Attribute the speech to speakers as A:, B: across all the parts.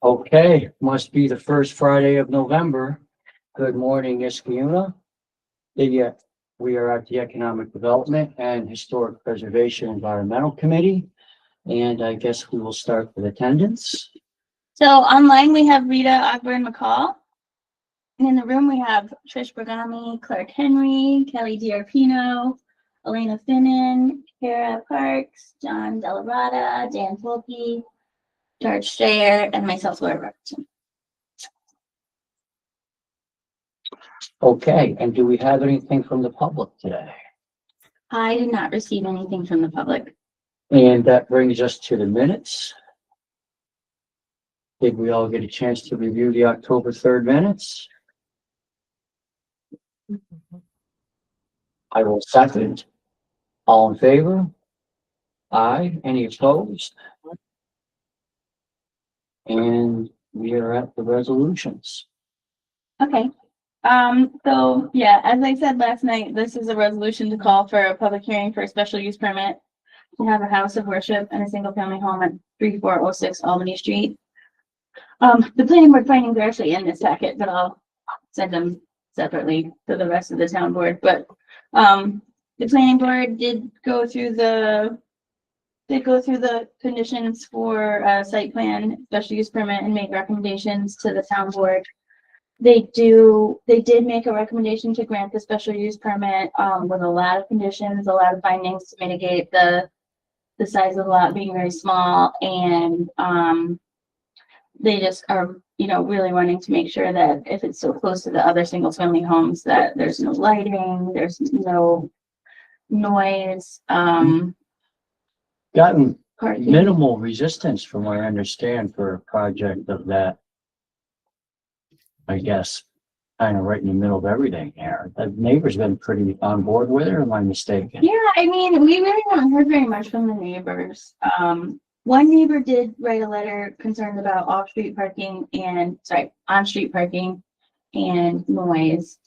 A: Okay, must be the first Friday of November. Good morning, Iskiuna. Yeah, we are at the Economic Development and Historic Preservation Environmental Committee. And I guess we will start with attendance.
B: So online we have Rita Ogburn McCall. And in the room we have Trish Bergami, Clark Henry, Kelly Diarpino, Elena Finnan, Kara Parks, John Delarada, Dan Volpe, George Strayer, and myself, Laura Robertson.
A: Okay, and do we have anything from the public today?
B: I did not receive anything from the public.
A: And that brings us to the minutes. Did we all get a chance to review the October 3rd minutes? I will second. All in favor? Aye. Any opposed? And we are at the resolutions.
B: Okay. So yeah, as I said last night, this is a resolution to call for a public hearing for a special use permit to have a house of worship and a single family home at 3406 Albany Street. The planning board findings are actually in this packet, but I'll send them separately to the rest of the town board. But the planning board did go through the conditions for a site plan, special use permit, and make recommendations to the town board. They did make a recommendation to grant the special use permit with a lot of conditions, a lot of findings to mitigate the size of the lot being very small, and they just are, really wanting to make sure that if it's so close to the other single family homes that there's no lighting, there's no noise,
A: Gotten
B: parking.
A: minimal resistance from what I understand for a project of that, I guess, kind of right in the middle of everything here. The neighbor's been pretty on board with it, or am I mistaken?
B: Yeah, I mean, we really haven't heard very much from the neighbors. One neighbor did write a letter concerned about on-street parking and noise.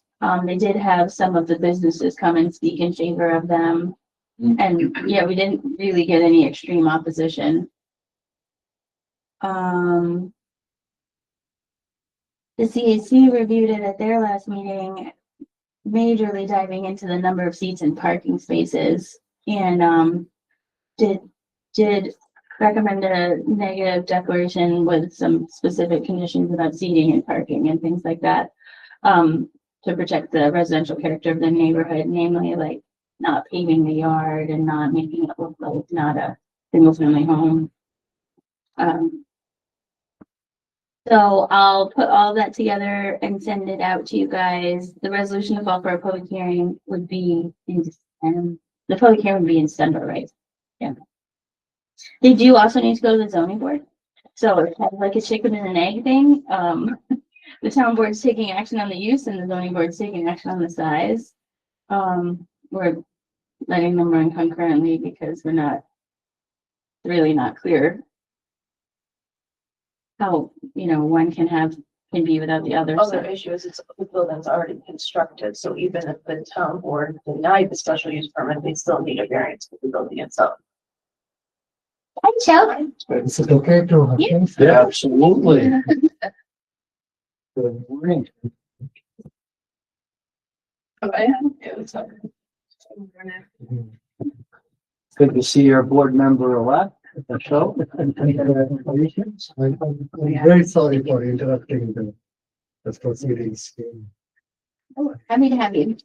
B: They did have some of the businesses come and speak in favor of them. And yeah, we didn't really get any extreme opposition. The CAC reviewed it at their last meeting, majorly diving into the number of seats and parking spaces, and did recommend a negative declaration with some specific conditions about seating and parking and things like that, to protect the residential character of the neighborhood, namely like not paving the yard and not making it look like it's not a single family home. So I'll put all that together and send it out to you guys. The resolution to call for a public hearing would be in the public hearing would be in December, right? Yeah. They do also need to go to the zoning board. So it's kind of like a chicken and an egg thing. The town board's taking action on the use and the zoning board's taking action on the size. We're letting them run concurrently because we're really not clear how, one can be without the other.
C: Other issue is the building's already constructed, so even if the town board denied the special use permit, they still need a variance for the building itself.
B: Hi, Chuck.
D: Is it okay to?
A: Yeah, absolutely. Good morning. Good to see your board member elect. So,
D: Congratulations. I'm very sorry for interrupting the proceedings.
B: Oh, happy to have you.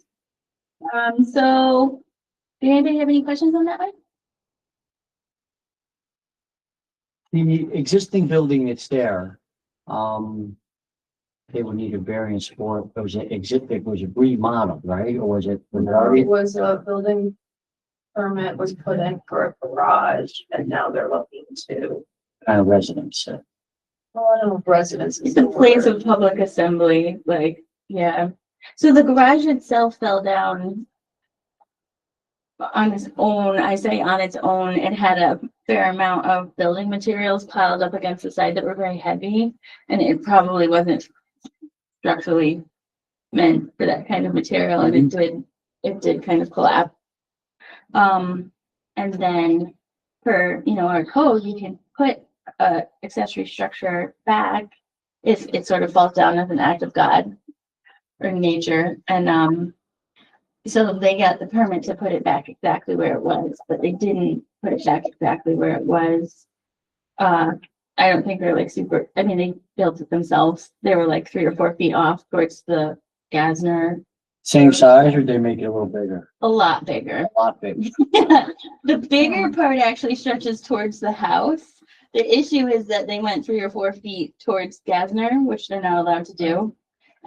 B: So, did anybody have any questions on that one?
A: the existing building that's there, they would need a variance for it. It was remodeled, right? Or was it already?
C: It was a building permit was put in for a garage, and now they're looking to,
A: Kind of residence.
C: well, I don't know if residents.
B: It's a place of public assembly, like, yeah. So the garage itself fell down on its own. I say on its own. It had a fair amount of building materials piled up against the side that were very heavy, and it probably wasn't structurally meant for that kind of material, and it did kind of collapse. And then for, our code, you can put accessory structure back if it sort of falls down as an act of God or nature. And so they got the permit to put it back exactly where it was, but they didn't put it back exactly where it was. I don't think they're like super, I mean, they built it themselves. They were like 3 or 4 feet off towards the Gasner,
A: Same size or they make it a little bigger?
B: a lot bigger.
A: A lot bigger.
B: The bigger part actually stretches towards the house. The issue is that they went 3 or 4 feet towards Gasner, which they're not allowed to do.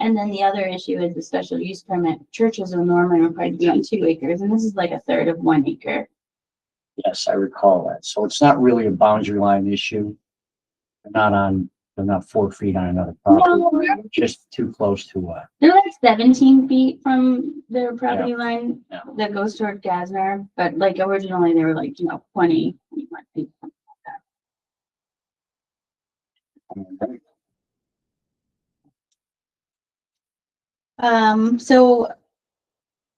B: And then the other issue is the special use permit. Churches are normally required to be on 2 acres, and this is like a third of 1 acre.
A: Yes, I recall that. So it's not really a boundary line issue. They're not 4 feet on another property,
B: No,
A: just too close to
B: they're like 17 feet from their property line
A: Yeah.
B: that goes toward Gasner, but like originally they were like, 20, 21 feet. So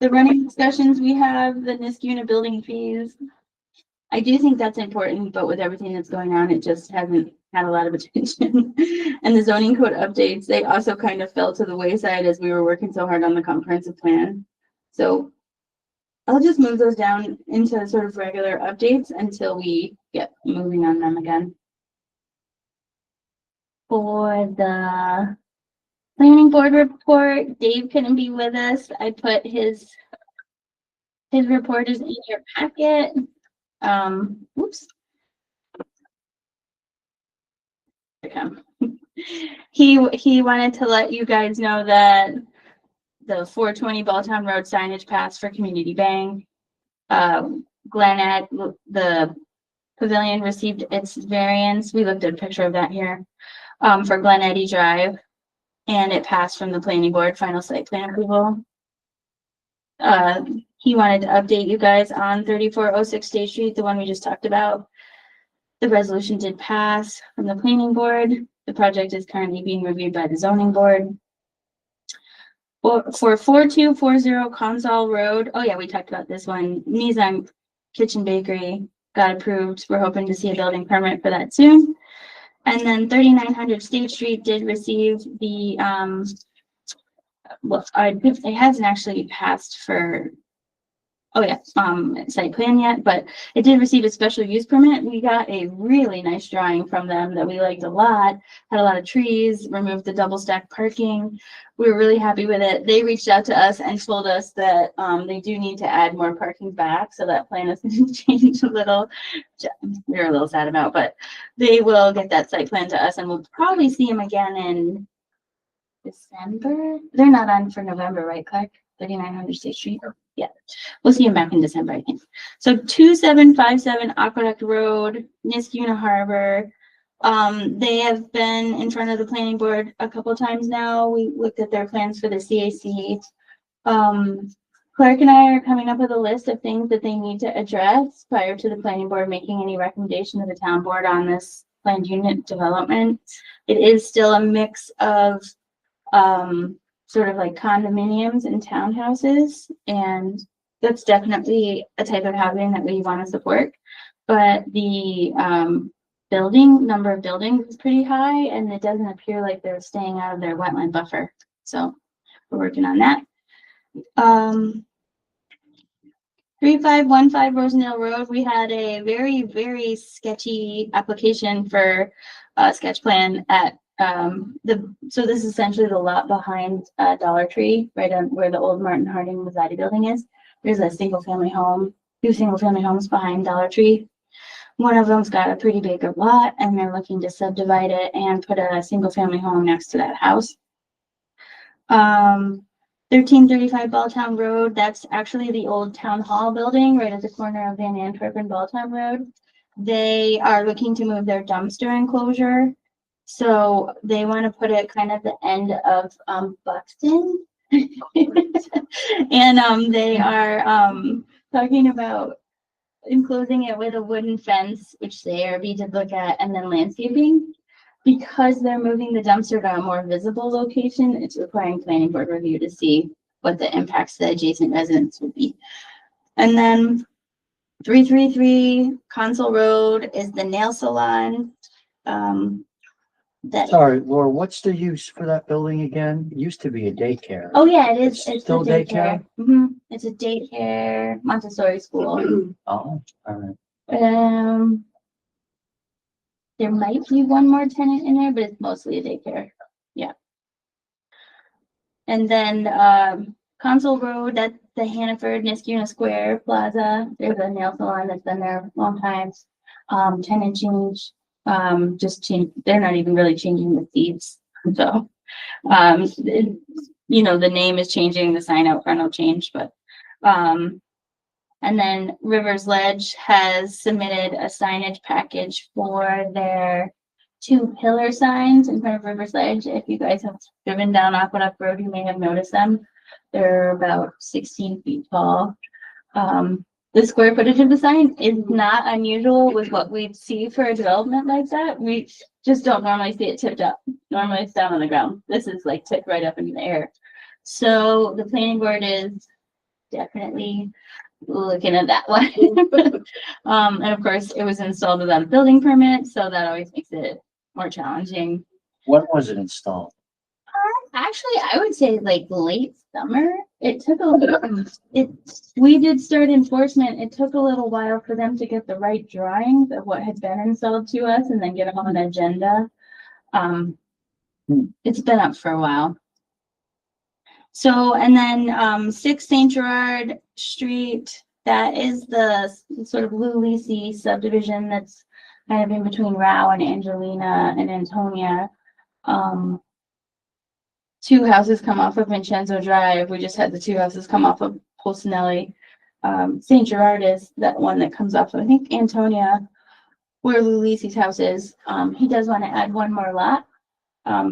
B: the running discussions we have, the Niskuna building fees. I do think that's important, but with everything that's going on, it just hasn't had a lot of attention. And the zoning code updates, they also kind of fell to the wayside as we were working so hard on the comprehensive plan. So I'll just move those down into sort of regular updates until we get moving on them again. For the planning board report, Dave couldn't be with us. I put his report is in your packet. Oops. He wanted to let you guys know that the 420 Balltown Road signage passed for Community Bank. Glenette, the pavilion received its variance. We looked at a picture of that here, for Glen Eddy Drive, and it passed from the planning board, final site plan approval. He wanted to update you guys on 3406 State Street, the one we just talked about. The resolution did pass from the planning board. The project is currently being reviewed by the zoning board. For 4240 Consall Road, oh yeah, we talked about this one. Nizam Kitchen Bakery got approved. We're hoping to see a building permit for that soon. And then 3900 State Street did receive the, it hasn't actually passed for, site plan yet, but it did receive a special use permit. We got a really nice drawing from them that we liked a lot. Had a lot of trees, removed the double stack parking. We were really happy with it. They reached out to us and told us that they do need to add more parking back, so that plan is going to change a little. We were a little sad about, but they will get that site plan to us, and we'll probably see them again in December. They're not on for November, right, Clark? 3900 State Street. Yeah, we'll see him back in December, I think. So 2757 Aqueduct Road, Niskuna Harbor. They have been in front of the planning board a couple times now. We looked at their plans for the CAC. Clark and I are coming up with a list of things that they need to address prior to the planning board making any recommendation to the town board on this planned unit development. It is still a mix of sort of like condominiums and townhouses, and that's definitely a type of housing that we want to support. But the number of buildings is pretty high, and it doesn't appear like they're staying out of their wetland buffer. So we're working on that. 3515 Rosendale Road, we had a very, very sketchy application for a sketch plan at so this is essentially the lot behind Dollar Tree, right on where the old Martin Harding Mazzati building is. There's a single family home, 2 single family homes behind Dollar Tree. One of them's got a pretty big lot, and they're looking to subdivide it and put a single family home next to that house. 1335 Balltown Road, that's actually the old town hall building right at the corner of Van Antwerp and Balltown Road. They are looking to move their dumpster enclosure. So they want to put it kind of the end of Buxton. And they are talking about enclosing it with a wooden fence, which the ARB did look at, and then landscaping. Because they're moving the dumpster to a more visible location, it's requiring planning board review to see what the impacts to the adjacent residents would be. And then 333 Console Road is the nail salon. that,
A: Sorry, Laura, what's the use for that building again? It used to be a daycare.
B: oh yeah, it is,
A: It's
B: it's a
A: still
B: daycare.
A: daycare?
B: It's a daycare Montessori school.
A: Oh, all right.
B: There might be one more tenant in there, but it's mostly a daycare. Yeah. And then, Console Road, that's the Hannaford Niskuna Square Plaza. There's a nail salon that's been there a long time. Tenant change, just change, they're not even really changing the seats. So, you know, the name is changing, the sign out front will change, but, and then Rivers Ledge has submitted a signage package for their 2 pillar signs in front of Rivers Ledge. If you guys have driven down Aqueduct Road, you may have noticed them. They're about 16 feet tall. The square footage of the sign is not unusual with what we'd see for a development like that. We just don't normally see it tipped up. Normally it's down on the ground. This is like tipped right up in the air. So the planning board is definitely looking at that one. And of course, it was installed without a building permit, so that always makes it more challenging.
A: When was it installed?
B: Actually, I would say like late summer. It took a little, we did start enforcement. It took a little while for them to get the right drawings of what had been installed to us and then get them on an agenda. It's been up for a while. So, and then, 6 St. Gerard Street, that is the sort of Lou Lisi subdivision that's kind of in between Rao and Angelina and Antonia. 2 houses come off of Vincenzo Drive. We just had the 2 houses come off of Polsinelli. St. Gerard is that one that comes off of, I think, Antonia, where Lou Lisi's house is. He does want to add 1 more lot.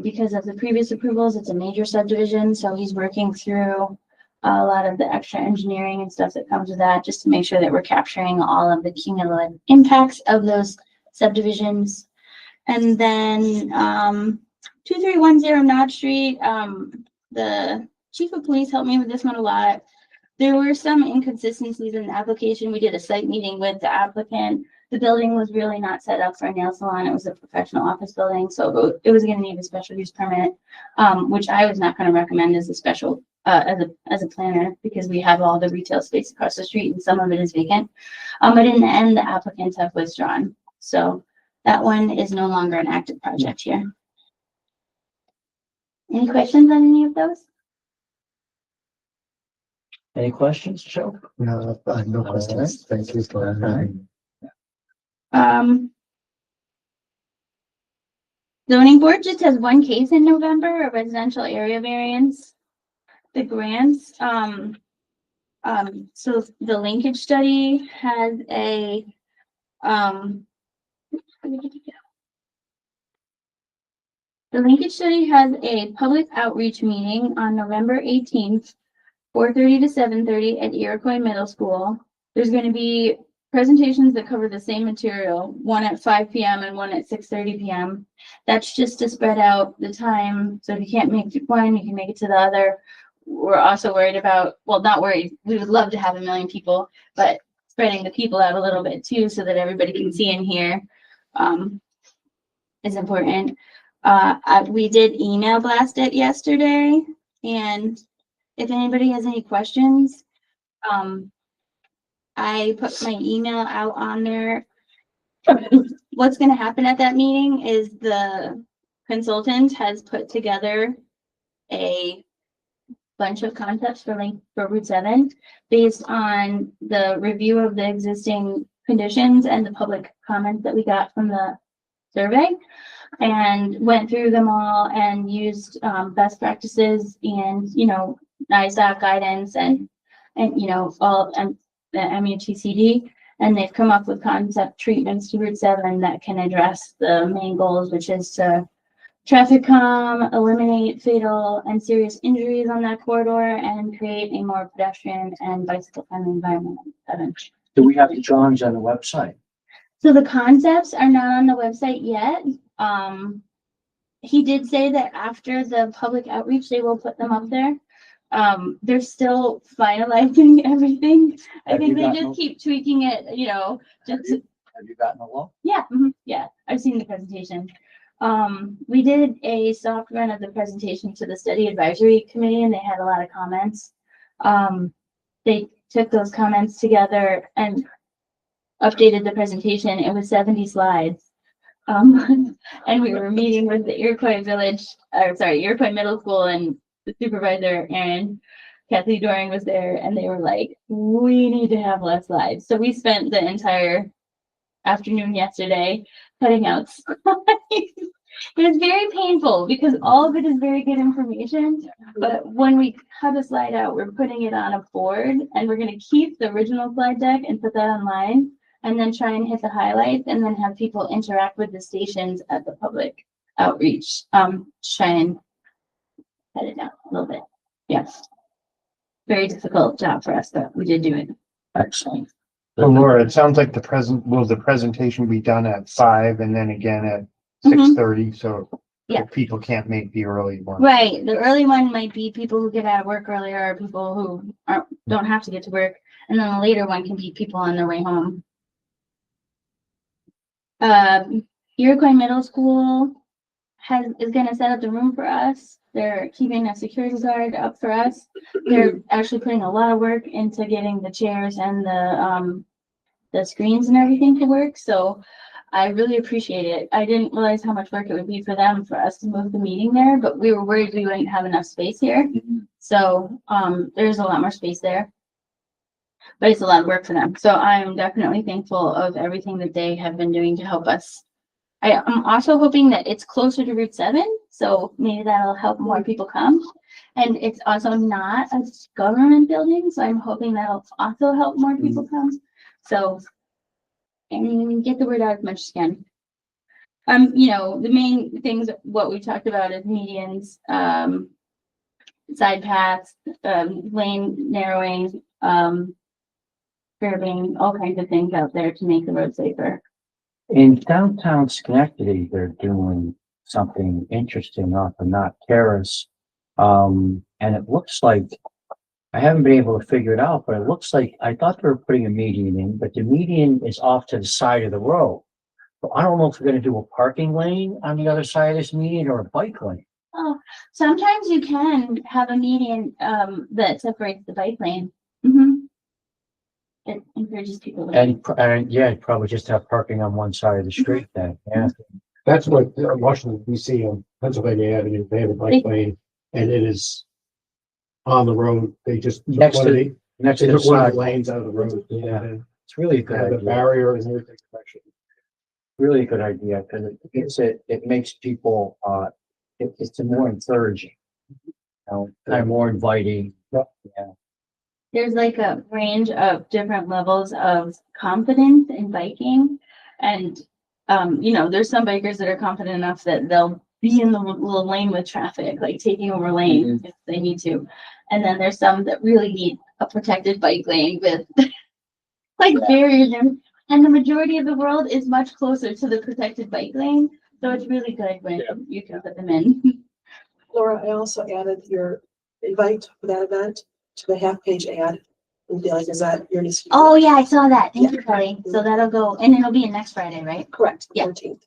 B: Because of the previous approvals, it's a major subdivision, so he's working through a lot of the extra engineering and stuff that comes with that, just to make sure that we're capturing all of the cumulative impacts of those subdivisions. And then, 2310 Nod Street, the chief of police helped me with this one a lot. There were some inconsistencies in the application. We did a site meeting with the applicant. The building was really not set up for a nail salon. It was a professional office building, so it was gonna need a special use permit, which I was not gonna recommend as a special, as a planner, because we have all the retail space across the street and some of it is vacant. But in the end, the applicants have withdrawn. So that one is no longer an active project here. Any questions on any of those?
A: Any questions, Joe?
D: No, I have no questions. Thank you for having.
B: Zoning board just has 1 case in November, a residential area variance. The grants, so the linkage study has a, the linkage study has a public outreach meeting on November 18th, 4:30 to 7:30 at Iroquois Middle School. There's going to be presentations that cover the same material, one at 5 p.m. and one at 6:30 p.m. That's just to spread out the time. So if you can't make it one, you can make it to the other. We're also worried about, well, not worried. We would love to have 1 million people, but spreading the people out a little bit too, so that everybody can see and hear, is important. We did email blast it yesterday, and if anybody has any questions, I put my email out on there. What's going to happen at that meeting is the consultant has put together a bunch of concepts for Route 7 based on the review of the existing conditions and the public comments that we got from the survey, and went through them all and used best practices and, you know, NISDOC guidance and you know, all the MUTCD, and they've come up with concept treatments to Route 7 that can address the main goals, which is to traffic calm, eliminate fatal and serious injuries on that corridor, and create a more pedestrian and bicycle friendly environment on 7.
A: Do we have the drawings on the website?
B: So the concepts are not on the website yet. He did say that after the public outreach, they will put them up there. They're still finalizing everything. I think they just keep tweaking it, you know, just
A: Have you gotten along?
B: Yeah, yeah, I've seen the presentation. We did a soft run of the presentation to the study advisory committee and they had a lot of comments. They took those comments together and updated the presentation. It was 70 slides. And we were meeting with the Iroquois Village, or sorry, Iroquois Middle School, and the supervisor, Aaron, Kathy Doring was there, and they were like, we need to have less slides. So we spent the entire afternoon yesterday cutting out slides. It was very painful because all of it is very good information, but when we cut a slide out, we're putting it on a board and we're going to keep the original slide deck and put that online and then try and hit the highlights and then have people interact with the stations at the public outreach. Try and cut it down a little bit. Yes. Very difficult job for us, but we did do it.
A: Excellent.
E: So Laura, it sounds like the presentation be done at 5 and then again at
B: Mhm.
E: 6:30, so
B: Yeah.
E: if people can't make the early one.
B: Right. The early one might be people who get out of work earlier or people who don't have to get to work. And then the later one can be people on their way home. Iroquois Middle School is gonna set up the room for us. They're keeping a security guard up for us. They're actually putting a lot of work into getting the chairs and the screens and everything to work. So I really appreciate it. I didn't realize how much work it would be for them for us to move the meeting there, but we were worried we wouldn't have enough space here. So there's a lot more space there. But it's a lot of work for them. So I'm definitely thankful of everything that they have been doing to help us. I'm also hoping that it's closer to Route 7, so maybe that'll help more people come. And it's also not a government building, so I'm hoping that'll also help more people come. So, and get the word out as much as you can. You know, the main things, what we talked about is medians, side paths, lane narrowing, curbing, all kinds of things out there to make the road safer.
A: In downtown Schenectady, they're doing something interesting off of Knott Terrace. And it looks like, I haven't been able to figure it out, but it looks like, I thought they were putting a median in, but the median is off to the side of the road. So I don't know if we're gonna do a parking lane on the other side of this median or a bike lane.
B: Oh, sometimes you can have a median that separates the bike lane. Mm-hmm. It encourages people to.
A: And yeah, you'd probably just have parking on one side of the street then, yeah.
F: That's what Washington DC on Pennsylvania Avenue, they have a bike lane and it is on the road. They just took
A: Next
F: one
A: to-
F: of the,
A: Next
F: they
A: to the
F: took one of
A: side,
F: the lanes out of the road.
A: Yeah.
F: And
A: it's really a good
F: have the
A: idea.
F: barrier and everything.
A: Really a good idea, because it makes people, it's more encouraging. You know, kind of more inviting.
F: Yep.
A: Yeah.
B: There's like a range of different levels of confidence in biking. And, you know, there's some bikers that are confident enough that they'll be in the little lane with traffic, like taking over lane if they need to. And then there's some that really need a protected bike lane with like barriers. And the majority of the world is much closer to the protected bike lane. So it's really good when you can put them in.
G: Laura, I also added your invite for that event to the half-page ad. And be like, is that your next?
B: Oh, yeah, I saw that. Thank you, Kelly. So that'll go, and it'll be in next Friday, right?
G: Correct,
B: Yeah.
G: 14th.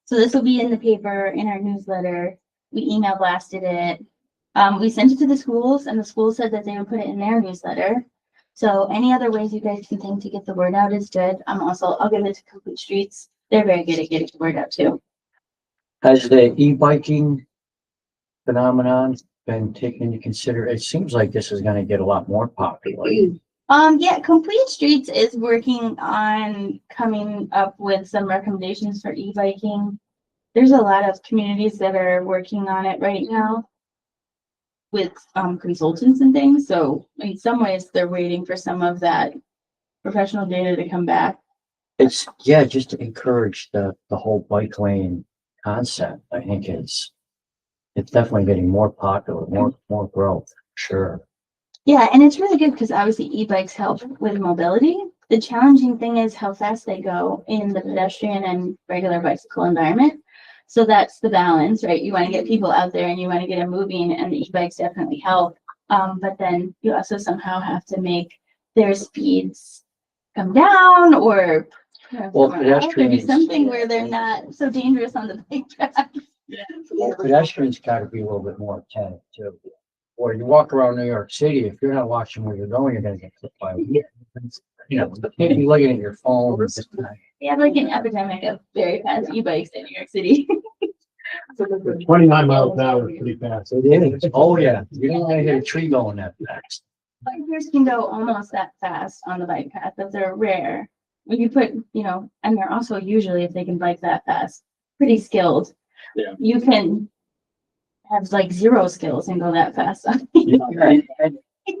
B: So this will be in the paper, in our newsletter. We email blasted it. We sent it to the schools and the schools said that they would put it in their newsletter. So any other ways you guys can think to get the word out is good. I'll give it to Complete Streets. They're very good at getting the word out too.
A: Has the e-biking phenomenon been taken into consideration? It seems like this is gonna get a lot more popular.
B: Yeah, Complete Streets is working on coming up with some recommendations for e-biking. There's a lot of communities that are working on it right now with consultants and things. So in some ways, they're waiting for some of that professional data to come back.
A: It's, yeah, just to encourage the whole bike lane concept. I think it's definitely getting more popular, more growth, sure.
B: Yeah, and it's really good because obviously e-bikes help with mobility. The challenging thing is how fast they go in the pedestrian and regular bicycle environment. So that's the balance, right? You want to get people out there and you want to get them moving, and the e-bikes definitely help. But then you also somehow have to make their speeds come down or
A: Well,
B: There'd be
A: pedestrians-
B: something where they're not so dangerous on the bike track.
A: Pedestrians gotta be a little bit more attentive too. Or you walk around New York City, if you're not watching where you're going, you're gonna get clipped by a wheel. You know, you can't be looking at your phone. and just-
B: We have like an epidemic of very fast e-bikes in New York City.
F: 29 miles an hour is pretty fast.
A: It is. Oh, yeah. You don't wanna hit a tree going that fast.
B: Bikers can go almost that fast on the bike path, but they're rare. When you put, and they're also usually, if they can bike that fast, pretty skilled.
A: Yeah.
B: You can have like zero skills and go that fast.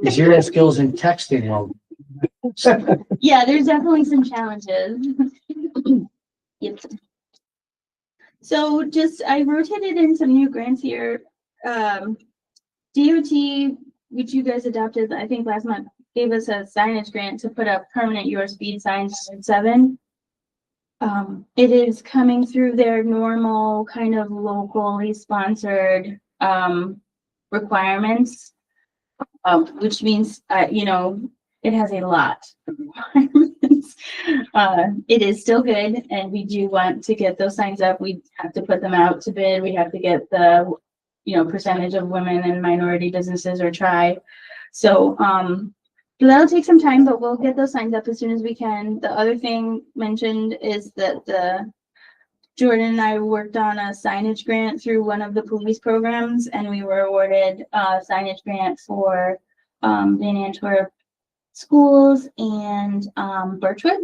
A: Zero skills in texting, well.
B: Yeah, there's definitely some challenges. Yep. So I rotated in some new grants here. DOT, which you guys adopted, I think last month, gave us a signage grant to put up permanent your speed signs at 7. It is coming through their normal kind of locally sponsored requirements, which means, it has a lot of requirements. It is still good, and we do want to get those signs up. We have to put them out to bid. We have to get the, percentage of women and minority businesses or try. So, that'll take some time, but we'll get those signs up as soon as we can. The other thing mentioned is that Jordan and I worked on a signage grant through one of the police programs, and we were awarded a signage grant for Van Antwerp schools and Birchwood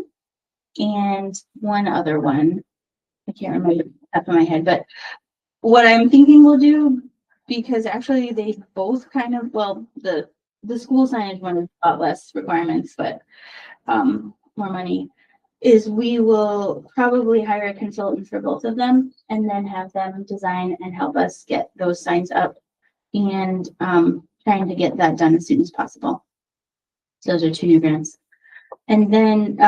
B: and one other one. I can't remember the top of my head, but what I'm thinking we'll do, because actually they both kind of, the school signage one is a lot less requirements, but more money, is we will probably hire a consultant for both of them and then have them design and help us get those signs up, and trying to get that done as soon as possible. So those are 2 new grants. And then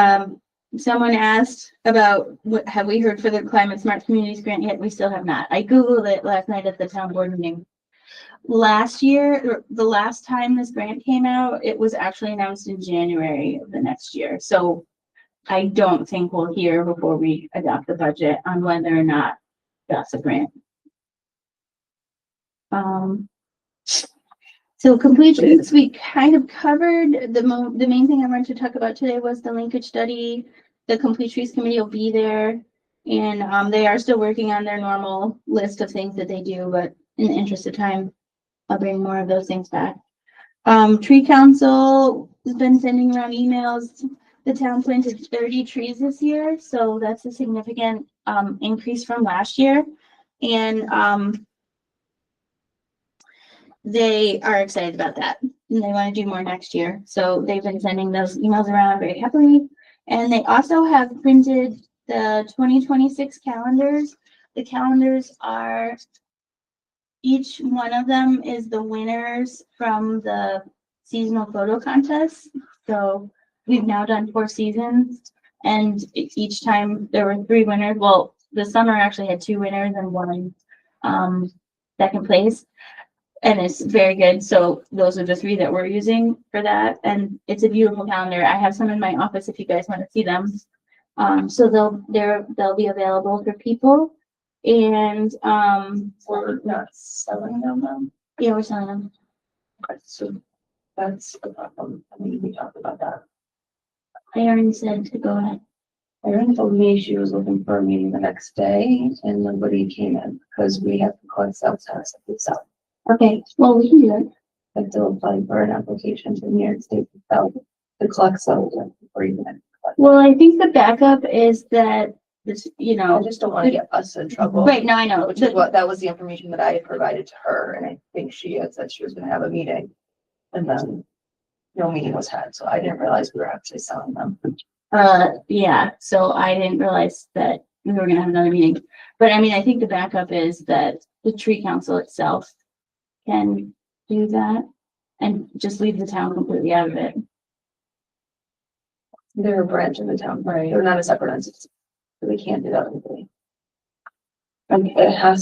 B: someone asked about have we heard for the Climate Smart Communities grant yet? We still have not. I Googled it last night at the town board meeting. Last year, the last time this grant came out, it was actually announced in January of the next year. So I don't think we'll hear before we adopt the budget on whether or not that's a grant. So complete streets, we kind of covered. The main thing I wanted to talk about today was the linkage study. The Complete Streets Committee will be there, and they are still working on their normal list of things that they do, but in the interest of time, I'll bring more of those things back. Tree Council has been sending around emails. The town planted 30 trees this year, so that's a significant increase from last year. And they are excited about that, and they want to do more next year. So they've been sending those emails around very happily. And they also have printed the 2026 calendars. The calendars are, each one of them is the winners from the seasonal photo contest. So we've now done 4 seasons, and each time there were 3 winners. Well, the summer actually had 2 winners and 1 second place. And it's very good. So those are the 3 that we're using for that. And it's a beautiful calendar. I have some in my office if you guys want to see them. So they'll be available for people. And
C: We're not selling them though.
B: yeah, we're selling them.
C: Okay, so that's the problem. I mean, we talked about that.
B: I already said to go ahead.
C: Erin told me she was looking for a meeting the next day and nobody came in because we have to collect sales tax at the south.
B: Okay, well, we can do it.
C: I have to apply for an application to New York State to collect sales tax before you can.
B: Well, I think the backup is that this,
C: I just don't want to get us in trouble.
B: right, no, I know.
C: Which is what, that was the information that I had provided to her, and I think she had said she was gonna have a meeting. And then no meeting was had, so I didn't realize we were actually selling them.
B: Yeah, so I didn't realize that we were gonna have another meeting. But I mean, I think the backup is that the tree council itself can do that and just leave the town completely out of it.
C: They're a branch of the town, right? They're not a separate entity, so they can't do that legally. And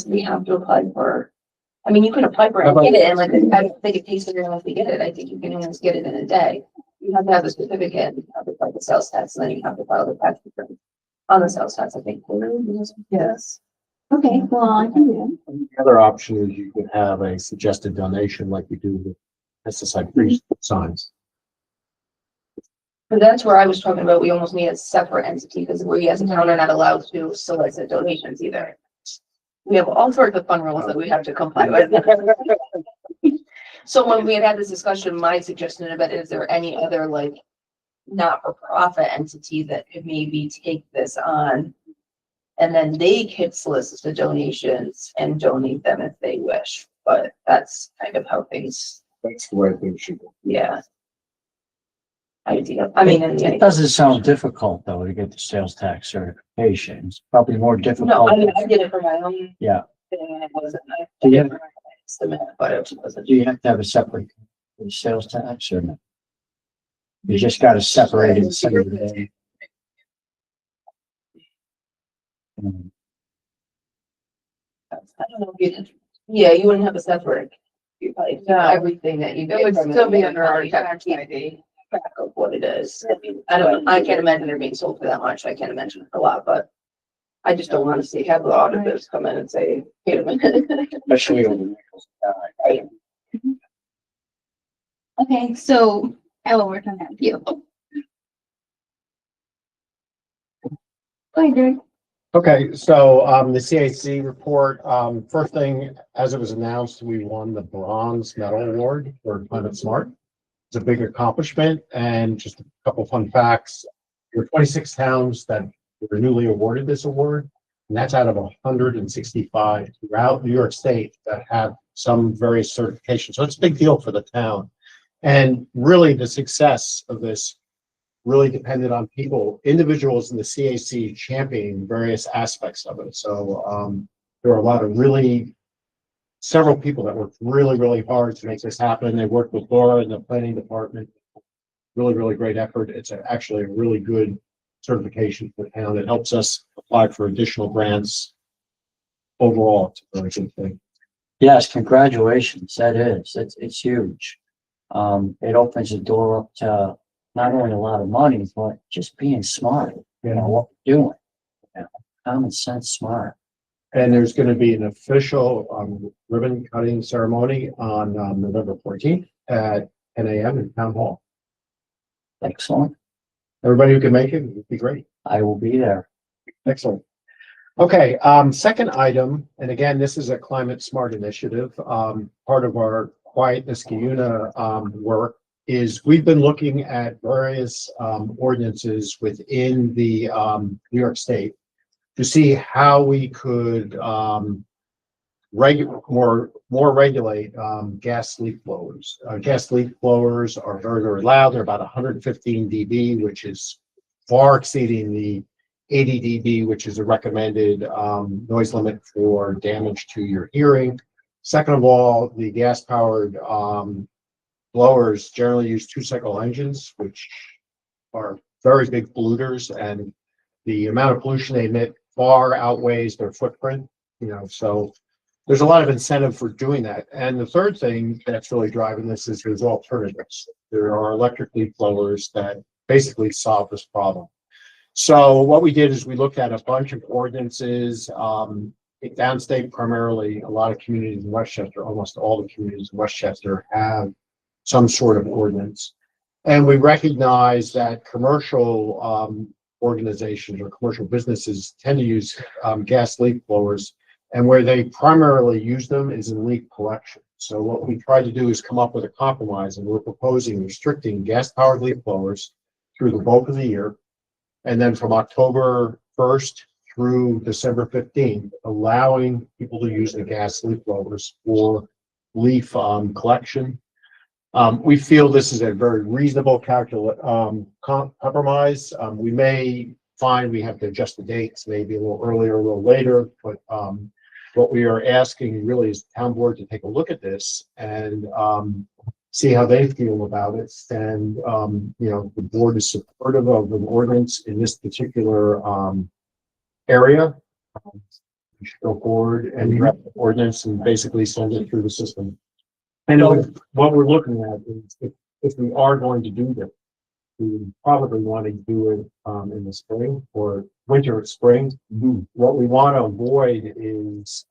C: we have to apply for, I mean, you can apply for it and get it, and like, I think it takes a once we get it, I think you can almost get it in a day. You have to have a certificate, you have to apply the sales tax, and then you have to file the tax return. On the sales tax, I think. Yes.
B: Okay, well, I can do
F: The other option is you could have a suggested donation like we do with pesticide-free signs.
C: But that's where I was talking about, we almost need a separate entity, because we as a town are not allowed to solicit donations either. We have all sorts of fun rules that we have to comply with. So when we had this discussion, my suggestion of it, is there any other like not-for-profit entity that could maybe take this on? And then they could solicit the donations and donate them if they wish, but that's kind of how things,
F: That's the way things should go.
C: yeah. Idea, I mean, and
A: It doesn't sound difficult though to get the sales tax certification. It's probably more
C: no,
A: difficult.
C: I mean, I did it for my own.
A: Yeah.
C: Thing, and it wasn't, I
A: Do you
C: did it for my estimate, but it wasn't.
A: Do you have to have a separate for the sales tax or no? You just got to separate it. and send it in.
C: I don't know if you'd, yeah, you wouldn't have a separate. You probably,
H: No.
C: everything that you.
H: It
C: get
H: would
C: from
H: still be
C: you
H: under our
C: probably have
H: tax
C: to keep
H: ID.
C: track of what it is. I mean, I can't imagine they're being sold for that much. I can't imagine a lot, but I just don't want to see, have the auditors come in and say, wait a minute.
A: Especially over nickels.
C: Right.
B: Okay, so I will work on that with you. Go ahead, Derek.
F: Okay, so, the CAC report, first thing, as it was announced, we won the bronze medal award for Climate Smart. It's a big accomplishment, and just a couple fun facts. There were 26 towns that were newly awarded this award, and that's out of 165 throughout New York State that have some various certifications. So it's a big deal for the town. And really, the success of this really depended on people, individuals in the CAC championing various aspects of it. So there were a lot of several people that worked really hard to make this happen. They worked with Laura in the planning department. Really great effort. It's actually a really good certification for the town. It helps us apply for additional grants. Overall, it's a really good thing.
A: Yes, congratulations. That is, it's huge. It opens the door up to not only a lot of money, but just being smart, you know, what we're doing. You know, common sense, smart.
F: And there's going to be an official ribbon cutting ceremony on November 14th at 10 a.m. in Town Hall.
A: Excellent.
F: Everybody who can make it would be great.
A: I will be there.
F: Excellent. Okay, second item, and again, this is a climate smart initiative. Part of our Quiet Niskayuna work is we've been looking at various ordinances within the New York State to see how we could more regulate gas leak blowers. Gas leak blowers are very loud. They're about 115 dB, which is far exceeding the 80 dB, which is a recommended noise limit for damage to your hearing. Second of all, the gas-powered blowers generally use two-cycle engines, which are very big polluters, and the amount of pollution they emit far outweighs their footprint. You know, so there's a lot of incentive for doing that. And the third thing that's really driving this is there's alternatives. There are electric leaf blowers that basically solve this problem. So what we did is we looked at a bunch of ordinances, downstate primarily. A lot of communities in Westchester, almost all the communities in Westchester have some sort of ordinance. And we recognize that commercial organizations or commercial businesses tend to use gas leak blowers, and where they primarily use them is in leak collection. So what we tried to do is come up with a compromise, and we're proposing restricting gas-powered leak blowers through the bulk of the year. And then from October 1st through December 15th, allowing people to use the gas leaf blowers for leaf collection. We feel this is a very reasonable compromise. We may find we have to adjust the dates, maybe a little earlier, a little later, but what we are asking really is the town board to take a look at this and see how they feel about it. And, you know, the board is supportive of an ordinance in this particular area. We should go forward and draft the ordinance and basically send it through the system. And what we're looking at is if we are going to do this, we would probably want to do it, in the spring or winter or spring. What we want to avoid is,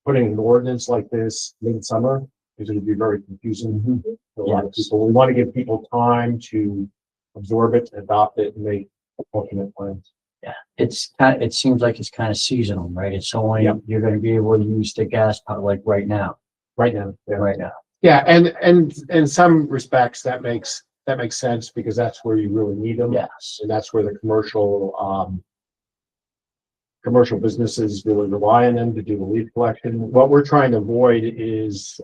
F: putting an ordinance like this midsummer, because it would be very confusing for a lot of people. We want to give people time to absorb it, adopt it, and make ultimate plans.
A: It seems like it's kind of seasonal, right? It's only,
F: Yep.
A: you're gonna be able to use the gas pump like right now,
F: Right now. Yeah.
A: right now.
F: Yeah, and in some respects, that makes sense because that's where you really need them.
A: Yes.
F: And that's where the commercial businesses really rely on them to do the leaf collection. What we're trying to avoid is,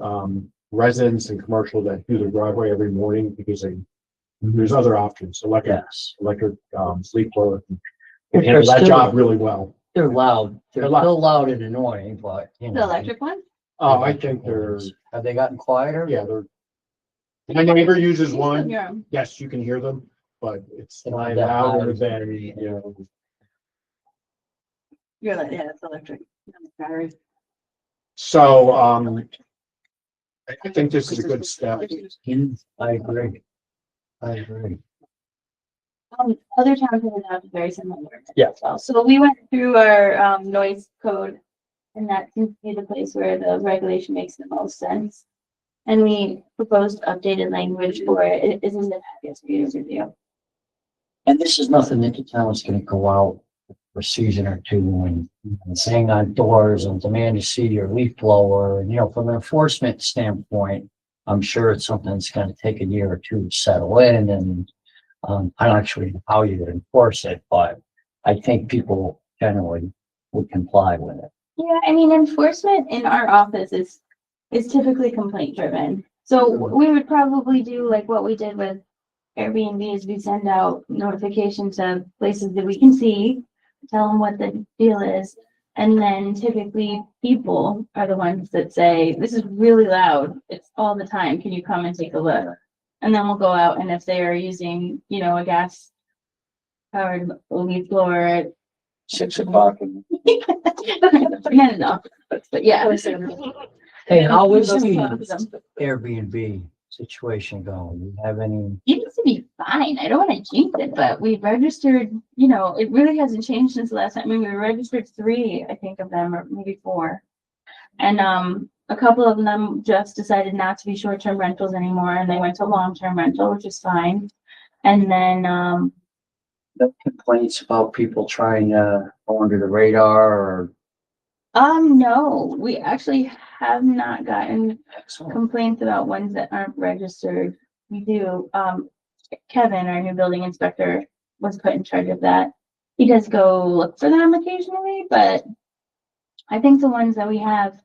F: residents and commercial that do their driveway every morning because there's other options,
A: Yes.
F: electric, leaf blower.
A: They're
F: Can handle that
A: still-
F: job really well.
A: They're loud. They're
F: They're loud.
A: still loud and annoying, but you
B: The
A: know.
B: electric one?
F: Oh, I think they're,
A: Have they gotten quieter?
F: yeah, my neighbor uses
B: You
F: one.
B: said your own.
F: Yes, you can hear them, but it's
A: They're not
F: not
A: that
F: louder
A: loud.
F: than, you know.
B: You're like, yeah, it's electric. Battery.
F: So, I think this is a good step.
A: I agree. I agree.
B: Other towns have adopted very similar. ordinance
A: Yeah.
B: as well. So we went through our noise code, and that seems to be the place where the regulation makes the most sense. And we proposed updated language for it. It is in the package for you to review.
A: And this is nothing that the town's gonna go out for a season or two and hang on doors and demand to see your leaf blower. And, you know, from an enforcement standpoint, I'm sure it's something that's gonna take a year or two to settle in and, I'm not sure how you would enforce it, but I think people generally would comply with it.
B: Yeah, I mean, enforcement in our office is typically complaint driven. So we would probably do like what we did with Airbnb is we send out notifications to places that we can see, tell them what the deal is. And then typically people are the ones that say, this is really loud. It's all the time. Can you come and take a look? And then we'll go out and if they are using, you know, a gas powered leaf blower at
A: 6 o'clock.
B: no, but yeah.
A: Hey, how is
B: Those
A: the
B: clubs,
A: Airbnb situation going? Do you have any?
B: It used to be fine. I don't want to jinx it, but we registered, you know, it really hasn't changed since the last time. I mean, we registered 3, I think, of them, or maybe 4. And a couple of them just decided not to be short-term rentals anymore, and they went to long-term rental, which is fine. And then
A: The complaints about people trying to go under the radar or?
B: no, we actually have not gotten complaints about ones that aren't registered. We do, Kevin, our new building inspector, was put in charge of that. He does go look for them occasionally, but I think the ones that we have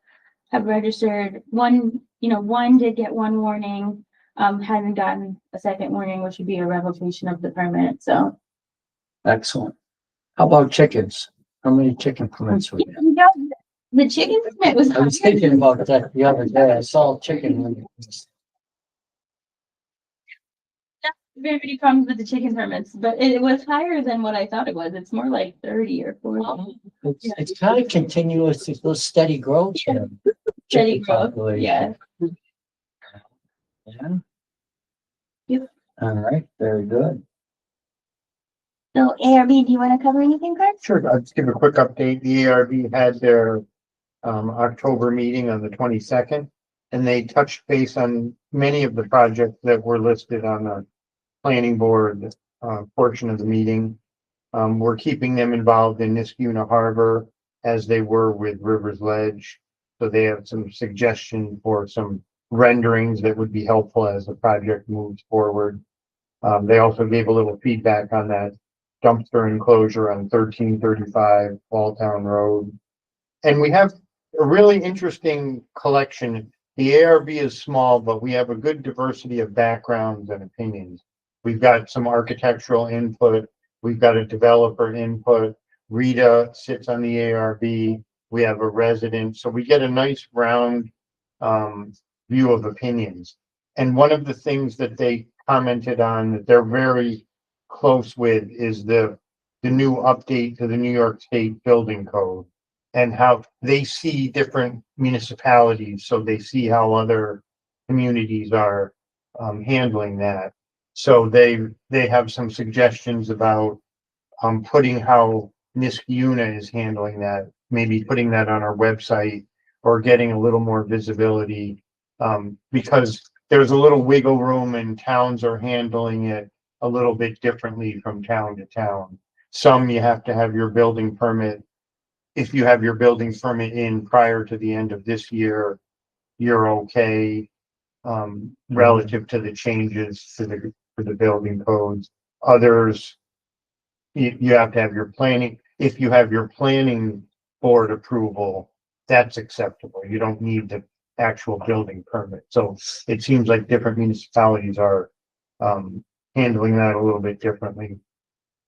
B: registered. One did get 1 warning, hasn't gotten a second warning, which would be a revocation of the permit, so.
A: Excellent. How about chickens? How many chicken permits we have?
B: You know, the chicken permit was.
A: I was thinking about that the other day. I saw a chicken.
B: Everybody comes with the chicken permits, but it was higher than what I thought it was. It's more like 30 or 40.
A: It's kind of continuous, it's those steady growth. here.
B: Steady
A: Chicken
B: growth,
A: population.
B: yeah.
A: Yeah.
B: Yep.
A: All right, very good.
B: So ARB, do you want to cover anything, Clark?
E: Sure, I'll just give a quick update. The ARB had their October meeting on the 22nd, and they touched base on many of the projects that were listed on the planning board portion of the meeting. We're keeping them involved in Niskuna Harbor as they were with Rivers Ledge. So they have some suggestion for some renderings that would be helpful as the project moves forward. They also gave a little feedback on that dumpster enclosure on 1335 Balltown Road. And we have a really interesting collection. The ARB is small, but we have a good diversity of backgrounds and opinions. We've got some architectural input. We've got a developer input. Rita sits on the ARB. We have a resident. So we get a nice round view of opinions. And one of the things that they commented on that they're very close with is the new update to the New York State Building Code and how they see different municipalities. So they see how other communities are handling that. So they have some suggestions about putting how Niskayuna is handling that, maybe putting that on our website or getting a little more visibility. Because there's a little wiggle room and towns are handling it a little bit differently from town to town. Some you have to have your building permit. If you have your building permit in prior to the end of this year, you're okay. Relative to the changes to the building codes. Others, you have to have your planning. If you have your planning board approval, that's acceptable. You don't need the actual building permit. So it seems like different municipalities are handling that a little bit differently.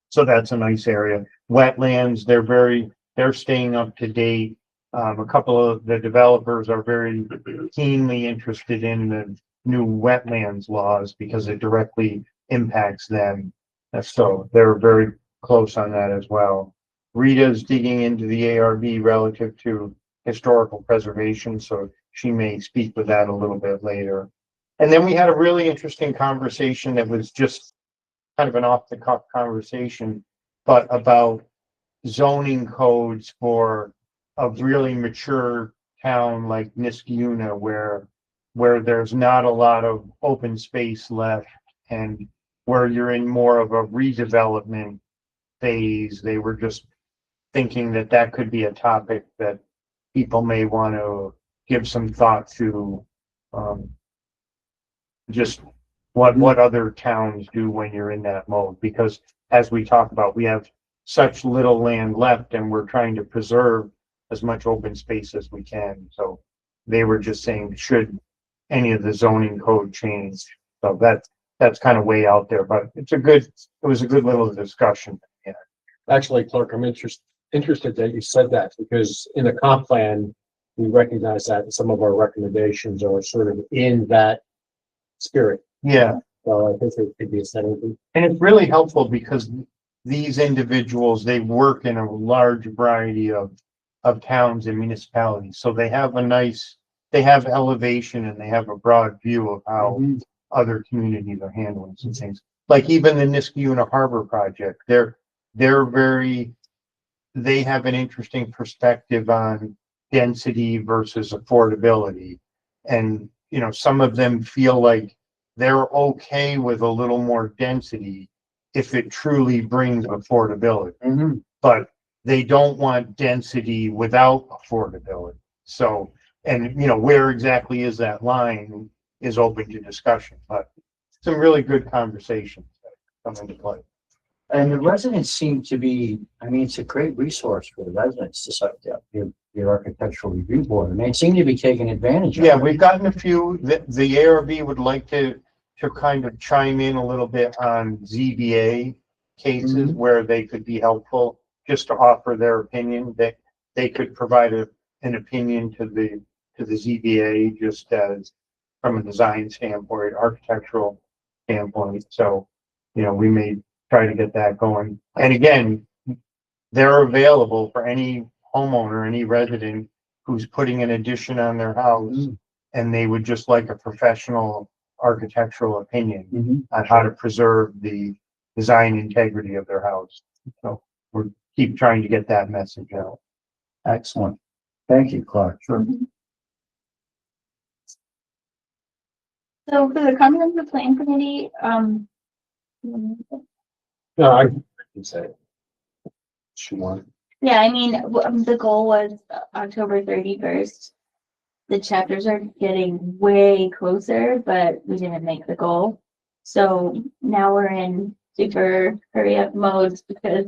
E: So that's a nice area. Wetlands, they're staying up to date. A couple of the developers are very keenly interested in the new wetlands laws because it directly impacts them. So they're very close on that as well. Rita's digging into the ARB relative to historical preservation, so she may speak with that a little bit later. And then we had a really interesting conversation that was just kind of an off the cuff conversation, but about zoning codes for a really mature town like Niskayuna where there's not a lot of open space left and where you're in more of a redevelopment phase. They were just thinking that that could be a topic that people may want to give some thought to. Just what other towns do when you're in that mode, because as we talk about, we have such little land left and we're trying to preserve as much open space as we can. So they were just saying, should any of the zoning code change? So that's kind of way out there, but it was a good little discussion. Yeah.
F: Actually, Clark, I'm interested that you said that because in the comp plan, we recognize that some of our recommendations are sort of in that spirit.
E: Yeah.
F: So I think it could be a setting.
E: And it's really helpful because these individuals, they work in a large variety of towns and municipalities. So they have they have elevation and they have a broad view of how other communities are handling some things. Like even the Niskayuna Harbor project, they have an interesting perspective on density versus affordability. And, some of them feel like they're okay with a little more density if it truly brings affordability. But they don't want density without affordability. So, and where exactly is that line is open to discussion, but some really good conversations that come into play.
A: And the residents seem to be, it's a great resource for the residents to set up your architectural review board. It seemed to be taking advantage of it.
E: Yeah, we've gotten a few, the ARB would like to kind of chime in a little bit on ZBA cases where they could be helpful, just to offer their opinion, that they could provide an opinion to the ZBA just as from a design standpoint, architectural standpoint. So, we may try to get that going. And again, they're available for any homeowner, any resident who's putting an addition on their house and they would just like a professional architectural opinion on how to preserve the design integrity of their house. So we're keep trying to get that message out.
A: Excellent. Thank you, Clark. Sure.
B: So for the comprehensive plan committee,
F: No, I can say it. She won.
B: yeah, the goal was October 31st. The chapters are getting way closer, but we didn't make the goal. So now we're in super hurry up modes because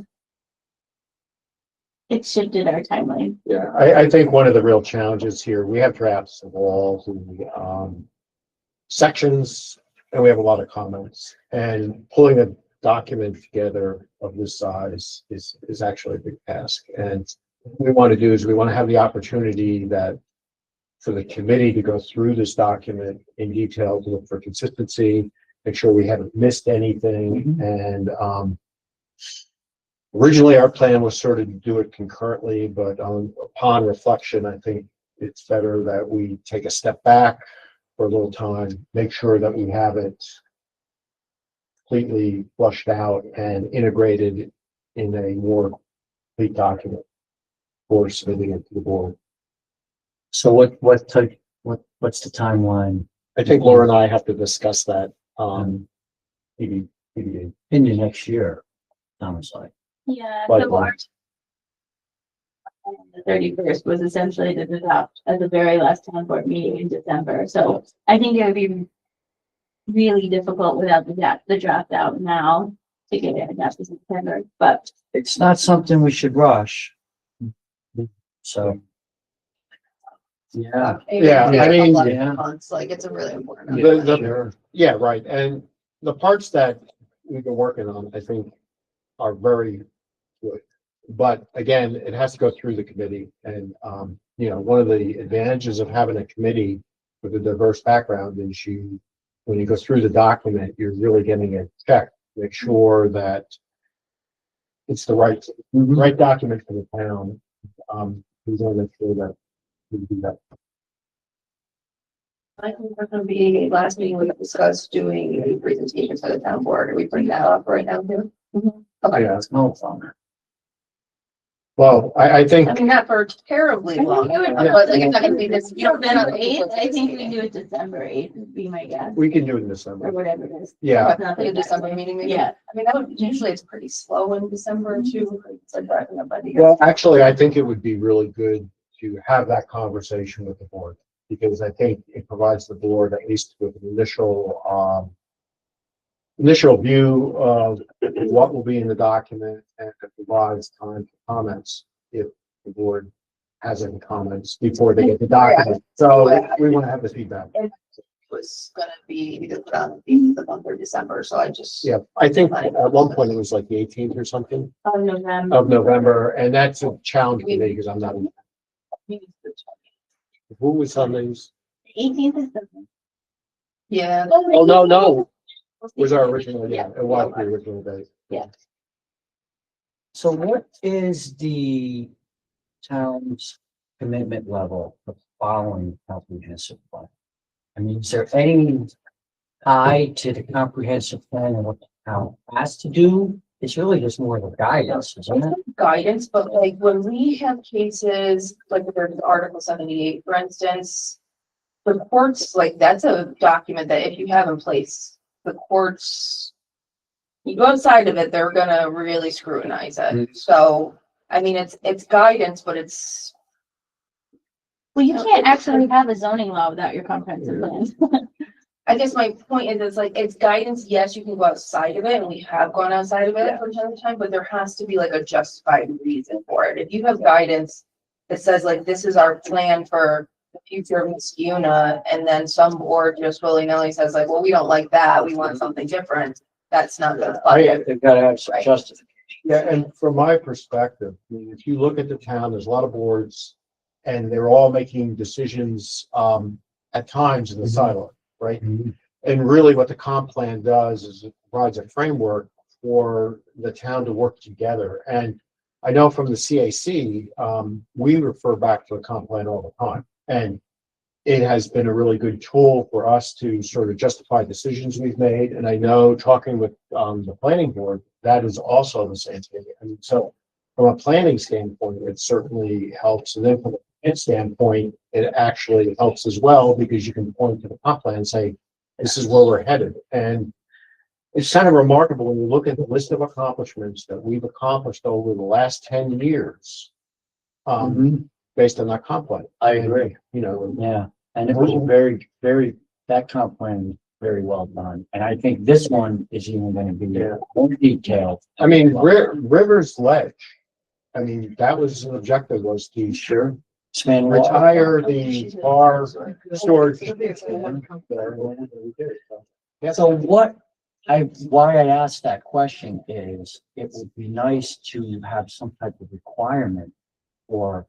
B: it shifted our timeline.
F: Yeah, I think one of the real challenges here, we have drafts of all the sections and we have a lot of comments, and pulling a document together of this size is actually a big task. And what we want to do is we want to have the opportunity that for the committee to go through this document in detail, to look for consistency, make sure we haven't missed anything. And originally our plan was sort of to do it concurrently, but upon reflection, I think it's better that we take a step back for a little time, make sure that we have it completely flushed out and integrated in a more complete document for submitting it to the board.
A: So what's the timeline
F: I think Laura and I have to discuss that, maybe,
A: in the next year? Sounds like.
B: Yeah,
F: But,
B: so our the 31st was essentially to adopt at the very last town board meeting in December. So I think it would be really difficult without the draft out now to get it adopted in September, but
A: It's not something we should rush. So. Yeah.
F: Yeah, I mean,
A: yeah.
C: Months, like, it's a really important.
F: yeah, right, and the parts that we've been working on, I think, are very good. But again, it has to go through the committee, and, one of the advantages of having a committee with a diverse background is when you go through the document, you're really getting it checked, make sure that it's the right document for the town. We want to make sure that we do that.
C: I think we're gonna be, last meeting we discussed doing a presentation for the town board. Are we putting that up right now too? Okay.
F: Yeah,
A: No problem.
F: well, I think,
C: I mean, not for terribly long,
B: I think it
C: but
B: would-
C: like, it's not gonna be this, you don't.
B: November 8th, I think we do it December 8th would be my guess,
F: we can do it in
B: or
F: December.
B: whatever it is.
F: Yeah,
B: Not
C: Like a
B: the
C: December meeting, maybe?
B: Yeah.
C: I mean, that would, usually it's pretty slow in December too, it's like wrapping up by the year.
F: well, actually, I think it would be really good to have that conversation with the board, because I think it provides the board at least with an initial view of what will be in the document, and it provides time for comments if the board has any comments before they get the document. So we want to have the feedback.
C: Was gonna be either put on the month or December, so I just.
F: Yeah, I think at one point it was like the 18th or something
B: Of November.
F: of November, and that's a challenge for me because I'm not. Who was on these?
B: 18th is the.
C: Yeah.
F: Oh, no, was our original, yeah, it was the original date.
A: So what is the town's commitment level of following comprehensive plan? I mean, is there any tie to the comprehensive plan and what the town has to do? It's really just more of a guidance, isn't it?
C: Guidance, but like when we have cases, like there's Article 78, for instance. The courts, like, that's a document that if you have in place, the courts. You go outside of it, they're gonna really scrutinize it, so, I mean, it's guidance, but it's.
B: Well, you can't actually have a zoning law without your comprehensive plans.
C: I guess my point is, it's like, it's guidance, yes, you can go outside of it, and we have gone outside of it from time to time, but there has to be like a justified reason for it. If you have guidance that says like, this is our plan for the future of Muskeuna, and then some board just willy-nilly says like, well, we don't like that, we want something different, that's not gonna fly.
A: They've got to have some
C: Right.
A: justification.
F: Yeah, and from my perspective, I mean, if you look at the town, there's a lot of boards and they're all making decisions, at times in the silo, right? And really what the comp plan does is it provides a framework for the town to work together. And I know from the CAC, we refer back to the comp plan all the time. And it has been a really good tool for us to sort of justify decisions we've made. And I know talking with, the planning board, that is also the same thing. And so from a planning standpoint, it certainly helps. And then from a standpoint, it actually helps as well, because you can point to the comp plan and say, this is where we're headed. And it's kind of remarkable when you look at the list of accomplishments that we've accomplished over the last 10 years. Based on that comp plan.
A: I agree.
F: You know,
A: Yeah, and it was a very, that comp plan was very well done. And I think this one is even going to be more detailed.
F: I mean, Rivers Ledge, I mean, that was an objective, was to
A: Sure. Span
F: retire the car storage.
A: So why I asked that question is, it would be nice to have some type of requirement for,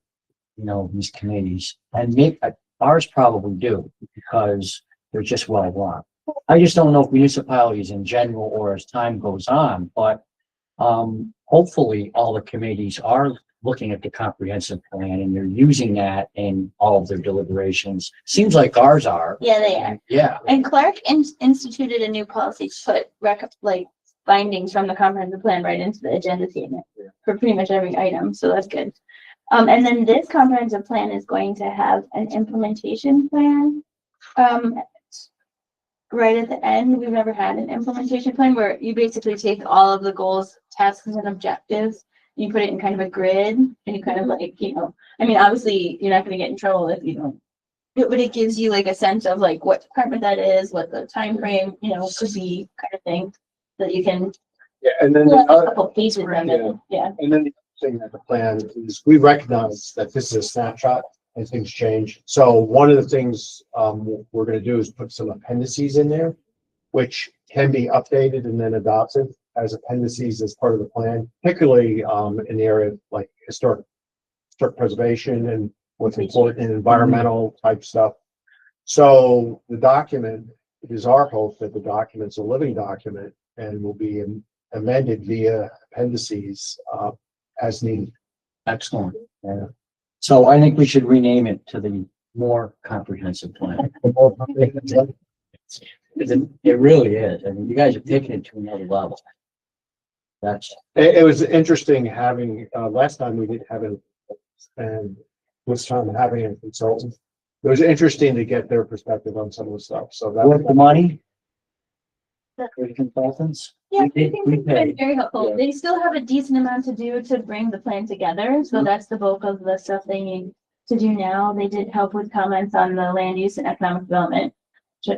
A: these committees, and ours probably do, because they're just well run. I just don't know if municipalities in general or as time goes on, but hopefully all the committees are looking at the comprehensive plan and they're using that in all of their deliberations. Seems like ours are.
B: Yeah, they are.
A: Yeah.
B: And Clark instituted a new policy to put like findings from the comprehensive plan right into the agenda statement for pretty much every item, so that's good. And then this comprehensive plan is going to have an implementation plan. Right at the end, we've never had an implementation plan where you basically take all of the goals, tasks, and objectives, you put it in kind of a grid, and you kind of like, I mean, obviously, you're not gonna get in trouble if you don't. But it gives you like a sense of like what department that is, what the time frame, could be, kind of thing, that you can
F: Yeah, and then
B: pull
F: the
B: up a
F: other,
B: couple pages of it, yeah.
F: and then the other thing that the plan is, we recognize that this is a snapshot and things change. So one of the things, we're gonna do is put some appendices in there, which can be updated and then adopted as appendices as part of the plan, particularly, in the area of like historic preservation and what's important in environmental type stuff. So the document, it is our hope that the document's a living document and will be amended via appendices, as needed.
A: Excellent. Yeah. So I think we should rename it to the more comprehensive plan. It really is. I mean, you guys are taking it to another level.
F: It was interesting having, last time we didn't have it, and this time having a consultant. It was interesting to get their perspective on some of the stuff, so that.
A: With the money? For the consultants?
B: Yeah, I
A: We did-
B: think
A: we
B: it's been
A: paid.
B: very helpful.
A: Yeah.
B: They still have a decent amount to do to bring the plan together, so that's the bulk of the stuff they need to do now. They did help with comments on the land use and economic development,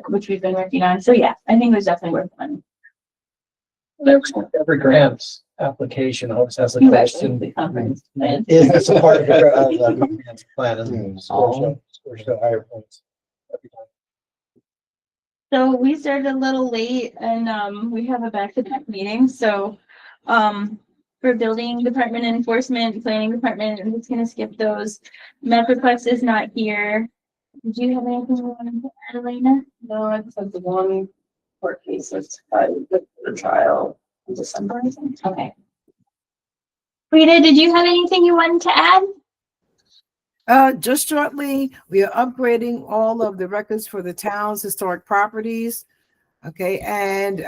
B: which we've been working on. So yeah, I think it was definitely worth the money.
D: Every grant application always has a
B: You
D: question.
B: actually, the conference plan.
D: Is this a part of the comprehensive plan? And
A: Oh.
D: scores show higher points every time.
B: So we started a little late and we have a back-to-back meeting, so for building department enforcement, planning department, I'm just gonna skip those. Metroplex is not here. Do you have anything you wanted to add, Elena?
C: No, I just had the one court case that's, the trial in December, I think.
B: Okay. Rita, did you have anything you wanted to add?
H: Just shortly, we are upgrading all of the records for the town's historic properties. Okay, and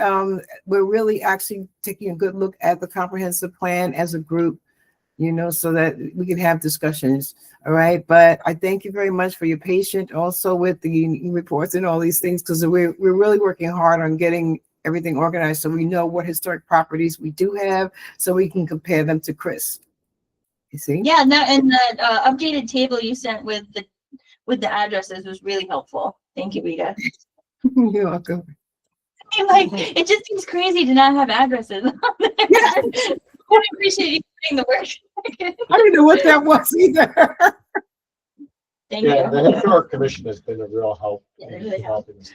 H: we're really actually taking a good look at the comprehensive plan as a group, so that we can have discussions. All right, but I thank you very much for your patience also with the reports and all these things, because we're really working hard on getting everything organized so we know what historic properties we do have, so we can compare them to Chris. You see?
B: Yeah, no, and the updated table you sent with the addresses was really helpful. Thank you, Rita.
H: You're welcome.
B: I mean, like, it just seems crazy to not have addresses on there. I appreciate you doing the work.
H: I didn't know what that was either.
B: Thank
F: Yeah, the
B: you.
F: historic commission has been a real help
B: Yeah, they
F: in
B: really have.
F: developing this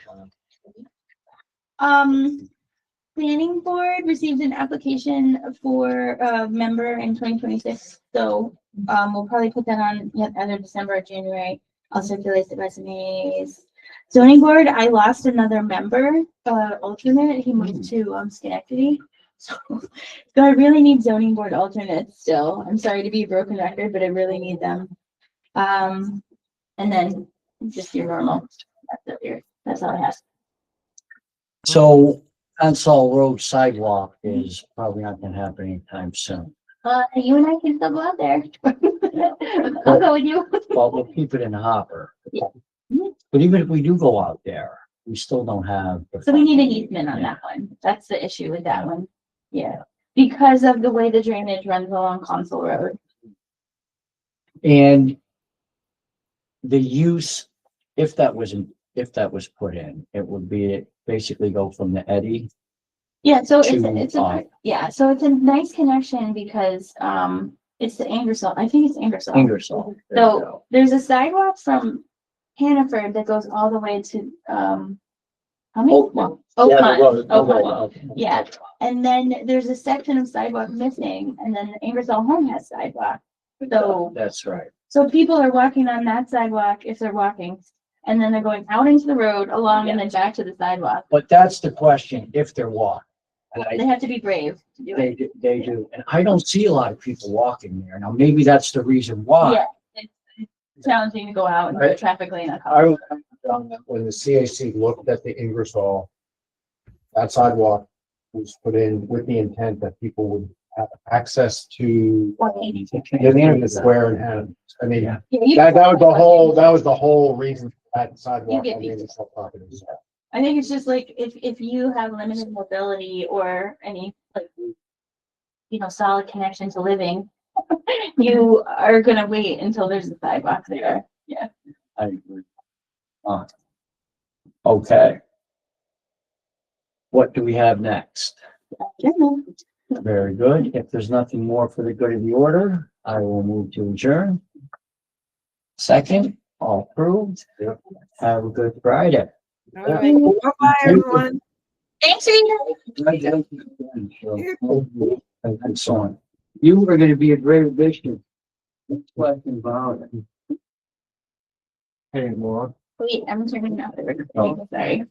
F: plan.
B: Planning board received an application for a member in 2026. So, we'll probably put that on either December or January. I'll circulate the resumes. Zoning board, I lost another member, alternate. He moved to Schenectady. So I really need zoning board alternates still. I'm sorry to be a broken record, but I really need them. And then just your normal. That's all I have.
A: So Ansall Road sidewalk is probably not gonna happen anytime soon.
B: You and I can still go out there. I'll go with you.
A: Well, we'll keep it in the hopper.
B: Yeah.
A: But even if we do go out there, we still don't have.
B: So we need an easement on that one. That's the issue with that one. Yeah, because of the way the drainage runs along Consul Road.
A: And the use, if that was put in, it would be basically go from the eddy.
B: Yeah, so
A: To,
B: it's a nice connection because it's the Ingersoll. I think it's Ingersoll.
A: Ingersoll. There you
B: So
A: go.
B: there's a sidewalk from Hannaford that goes all the way to how many?
A: Oakmont.
B: Oakmont. Yeah. And then there's a section of sidewalk missing, and then the Ingersoll home has sidewalk. So
A: That's right.
B: people are walking on that sidewalk if they're walking, and then they're going out into the road along and then back to the sidewalk.
A: But that's the question, if they're walking. And
B: They have to be brave to do it.
A: they do. And I don't see a lot of people walking there. Now, maybe that's the reason why.
B: Yeah, it's challenging to go out and
F: Right.
B: the traffic lane.
F: I remember when the CAC looked at the Ingersoll, that sidewalk was put in with the intent that people would have access to the square and have, I mean,
A: Yeah.
F: that was the whole reason for that sidewalk on the Ingersoll property.
B: I think it's just like if you have limited mobility or any like, you know, solid connection to living, you are gonna wait until there's a sidewalk there. Yeah.
A: I agree. Okay. What do we have next? Very good. If there's nothing more for the good of the order, I will move to adjourn. Second, all approved.
F: Yep.
A: Have a good Friday.
H: All right. Bye-bye, everyone.
B: Thanks, Rita.
A: And so on. You are gonna be a great addition. Question about it. Hey, Laura.
B: Wait, I'm turning off the recording. Sorry.